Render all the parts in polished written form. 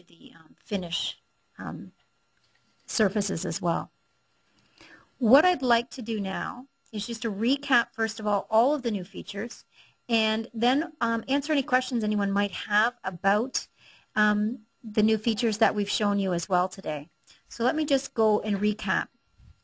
the finish surfaces as well. What I'd like to do now is just to recap, first of all of the new features, and then answer any questions anyone might have about the new features that we've shown you as well today. So let me just go and recap.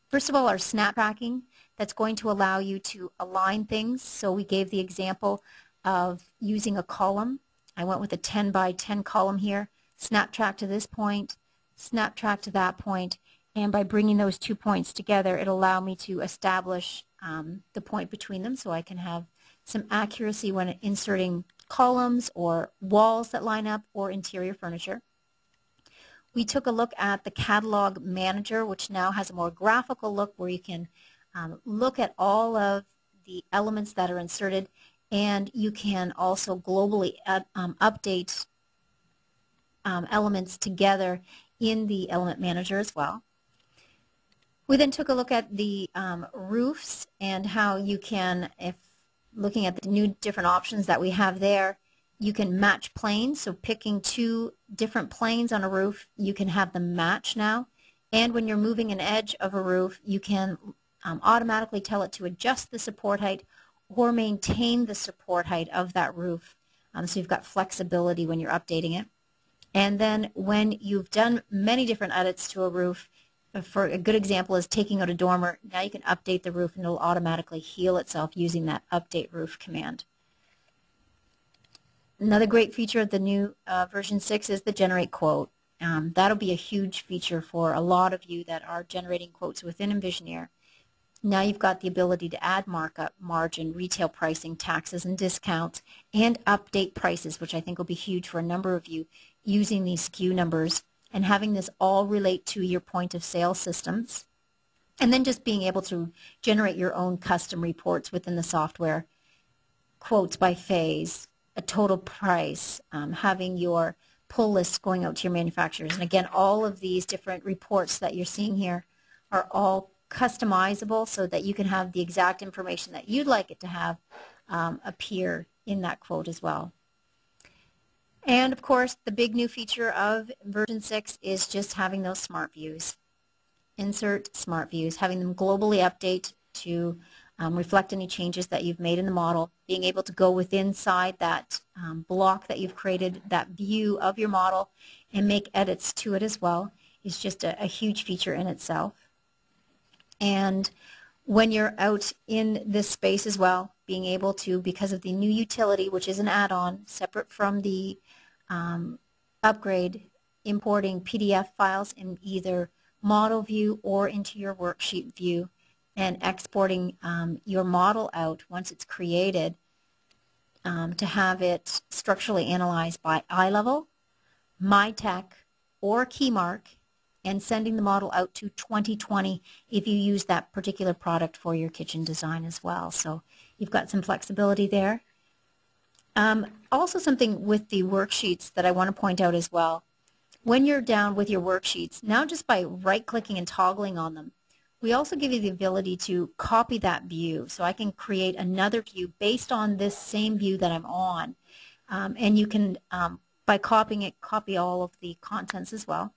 First of all, our snap tracking, that's going to allow you to align things. So we gave the example of using a column. I went with a 10 by 10 column here, snap track to this point, snap track to that point, and by bringing those 2 points together, it'll allow me to establish the point between them so I can have some accuracy when inserting columns or walls that line up or interior furniture. We took a look at the catalog manager, which now has a more graphical look where you can look at all of the elements that are inserted, and you can also globally update elements together in the element manager as well. We then took a look at the roofs and how you can, if looking at the new different options that we have there, you can match planes. So picking 2 different planes on a roof, you can have them match now. And when you're moving an edge of a roof, you can automatically tell it to adjust the support height or maintain the support height of that roof. So you've got flexibility when you're updating it. And then when you've done many different edits to a roof, for a good example is taking out a dormer, now you can update the roof and it'll automatically heal itself using that update roof command. Another great feature of the new version 6 is the generate quote. That'll be a huge feature for a lot of you that are generating quotes within Envisioneer. Now you've got the ability to add markup, margin, retail pricing, taxes and discounts, and update prices, which I think will be huge for a number of you using these SKU numbers and having this all relate to your point of sale systems. And then just being able to generate your own custom reports within the software, quotes by phase, a total price, having your pull lists going out to your manufacturers. And again, all of these different reports that you're seeing here are all customizable so that you can have the exact information that you'd like it to have appear in that quote as well. And of course, the big new feature of version 6 is just having those smart views. Insert smart views, having them globally update to reflect any changes that you've made in the model, being able to go within inside that block that you've created, that view of your model, and make edits to it as well is just a huge feature in itself. And when you're out in this space as well, being able to, because of the new utility, which is an add-on separate from the upgrade, importing PDF files in either model view or into your worksheet view, and exporting your model out once it's created to have it structurally analyzed by eye level, MyTech, or KeyMark, and sending the model out to 2020 if you use that particular product for your kitchen design as well. So you've got some flexibility there. Also something with the worksheets that I want to point out as well. When you're down with your worksheets, now just by right-clicking and toggling on them, we also give you the ability to copy that view. So I can create another view based on this same view that I'm on. And you can, by copying it, copy all of the contents as well.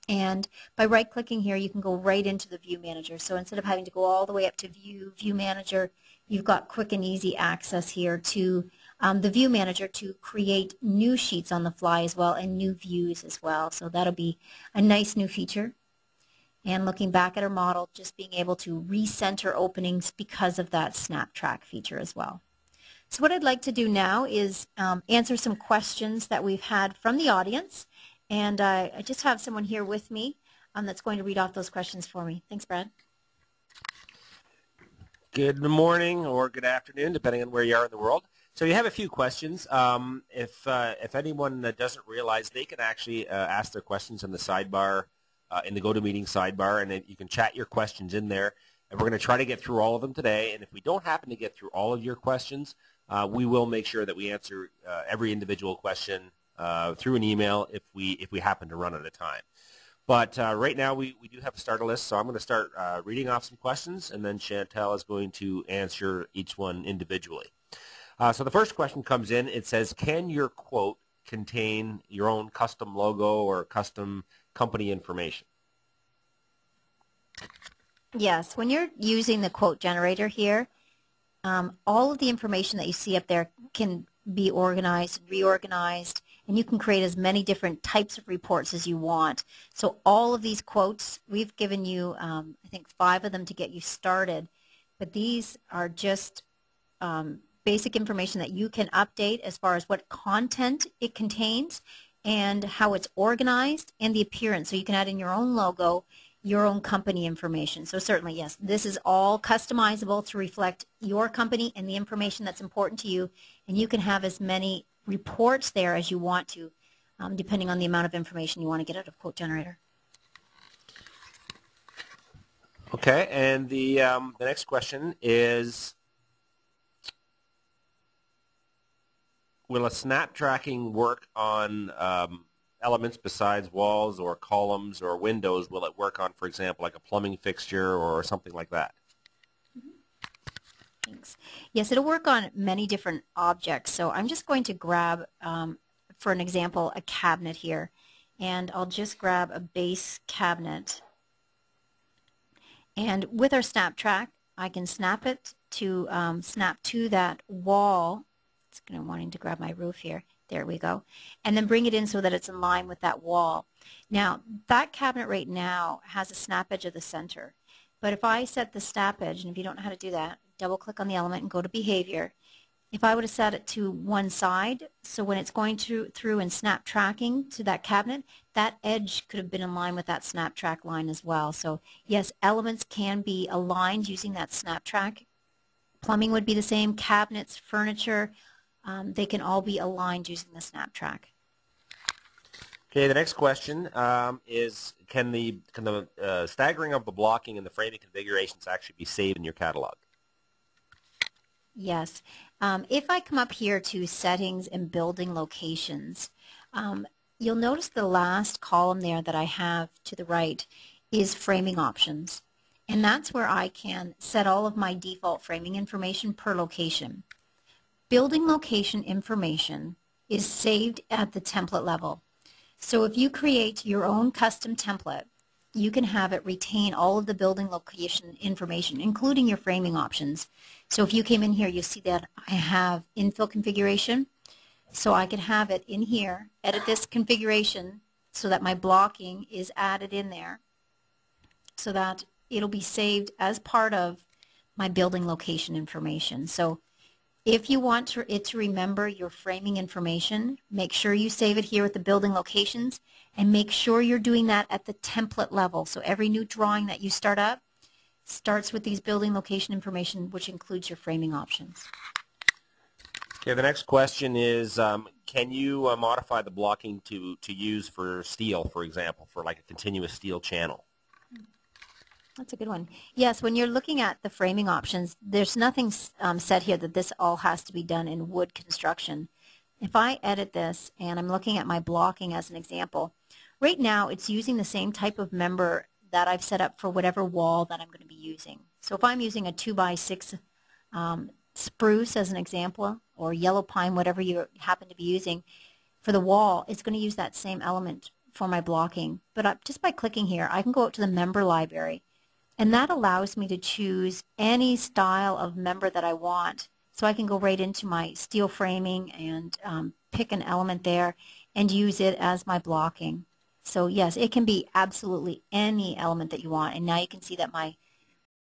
And by right-clicking here, you can go right into the View Manager. So instead of having to go all the way up to View Manager, you've got quick and easy access here to the View Manager to create new sheets on the fly as well and new views as well. So that'll be a nice new feature. And looking back at our model, just being able to recenter openings because of that Snap Track feature as well. So what I'd like to do now is answer some questions that we've had from the audience. And I just have someone here with me that's going to read off those questions for me. Thanks, Brad. Good morning or good afternoon, depending on where you are in the world. So you have a few questions. If anyone doesn't realize, they can actually ask their questions in the sidebar, in the GoToMeeting sidebar, and then you can chat your questions in there. And we're going to try to get through all of them today. And if we don't happen to get through all of your questions, we will make sure that we answer every individual question through an email if we happen to run out of time. But right now we do have a starter list, so I'm going to start reading off some questions, and then Chantel is going to answer each one individually. So the first question comes in. It says, can your quote contain your own custom logo or custom company information? Yes, when you're using the quote generator here, all of the information that you see up there can be organized, reorganized, and you can create as many different types of reports as you want. So all of these quotes, we've given you, I think, 5 of them to get you started, but these are just basic information that you can update as far as what content it contains and how it's organized and the appearance. So you can add in your own logo, your own company information. So certainly, yes, this is all customizable to reflect your company and the information that's important to you, and you can have as many reports there as you want to, depending on the amount of information you want to get out of Quote Generator. Okay, and the next question is, will a snap tracking work on elements besides walls or columns or windows? Will it work on, for example, like a plumbing fixture or something like that? Thanks. Yes, it'll work on many different objects. So I'm just going to grab, for an example, a cabinet here. And I'll just grab a base cabinet. And with our snap track, I can snap it to snap to that wall. It's going to wanting to grab my roof here. There we go. And then bring it in so that it's in line with that wall. Now, that cabinet right now has a snap edge of the center. But if I set the snap edge, and if you don't know how to do that, double-click on the element and go to Behavior. If I would have set it to one side, so when it's going through and snap tracking to that cabinet, that edge could have been in line with that snap track line as well. So yes, elements can be aligned using that snap track. Plumbing would be the same, cabinets, furniture, they can all be aligned using the snap track. Okay, the next question is, can the staggering of the blocking and the framing configurations actually be saved in your catalog? Yes. If I come up here to Settings and Building Locations, you'll notice the last column there that I have to the right is Framing Options. And that's where I can set all of my default framing information per location. Building location information is saved at the template level. So if you create your own custom template, you can have it retain all of the building location information, including your framing options. So if you came in here, you see that I have infill configuration. So I can have it in here, edit this configuration so that my blocking is added in there so that it'll be saved as part of my building location information. So if you want it to remember your framing information, make sure you save it here with the building locations, and make sure you're doing that at the template level. So every new drawing that you start up starts with these building location information, which includes your framing options. Okay, the next question is, can you modify the blocking to use for steel, for example, for like a continuous steel channel? That's a good one. Yes, when you're looking at the framing options, there's nothing said here that this all has to be done in wood construction. If I edit this and I'm looking at my blocking as an example, right now it's using the same type of member that I've set up for whatever wall that I'm going to be using. So if I'm using a 2x6 spruce as an example, or yellow pine, whatever you happen to be using, for the wall, it's going to use that same element for my blocking. But just by clicking here, I can go out to the member library. And that allows me to choose any style of member that I want. So I can go right into my steel framing and pick an element there and use it as my blocking. So yes, it can be absolutely any element that you want. And now you can see that my